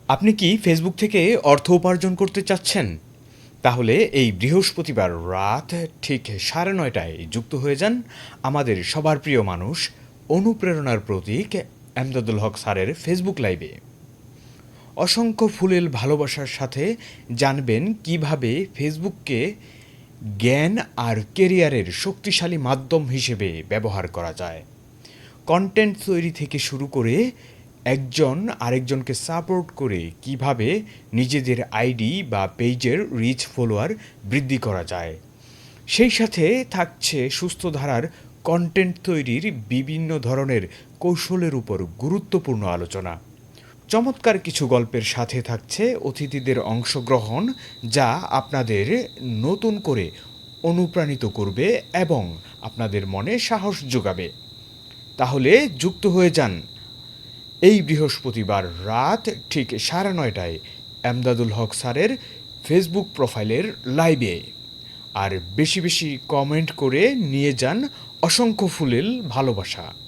আপনি কি ফেসবুক থেকে অর্থ উপার্জন করতে চাচ্ছেন? তাহলে এই বৃহস্পতিবার রাত ঠিক ৯:৩০টায় যুক্ত হয়ে যান আমাদের সবার প্রিয় মানুষ, অনুপ্রেরণার প্রতীক এমদাদুল হক স্যারের ফেসবুক লাইভে। অসংখ্য ফুলেল ভালোবাসার সাথে জানবেন কিভাবে ফেসবুককে জ্ঞান আর কেরিয়ারের শক্তিশালী মাধ্যম হিসেবে ব্যবহার করা যায়। কন্টেন্ট তৈরি থেকে শুরু করে একজন আরেকজনকে সাপোর্ট করে কিভাবে নিজেদের আইডি বা পেজের রিচ ফলোয়ার বৃদ্ধি করা যায়। সেই সাথে থাকছে সুস্থ ধারার কন্টেন্ট তৈরির বিভিন্ন ধরনের কৌশলের উপর গুরুত্বপূর্ণ আলোচনা। চমৎকার কিছু গল্পের সাথে থাকছে অতিথিদের অংশগ্রহণ, যা আপনাদের নতুন করে অনুপ্রাণিত করবে এবং আপনাদের মনে সাহস যোগাবে। তাহলে যুক্ত হয়ে যান এই বৃহস্পতিবার রাত ঠিক ৯:৩০টায় এমদাদুল হক স্যারের ফেসবুক প্রোফাইলের লাইভে। আর বেশি বেশি কমেন্ট করে নিয়ে যান অসংখ্য ফুলেল ভালোবাসা।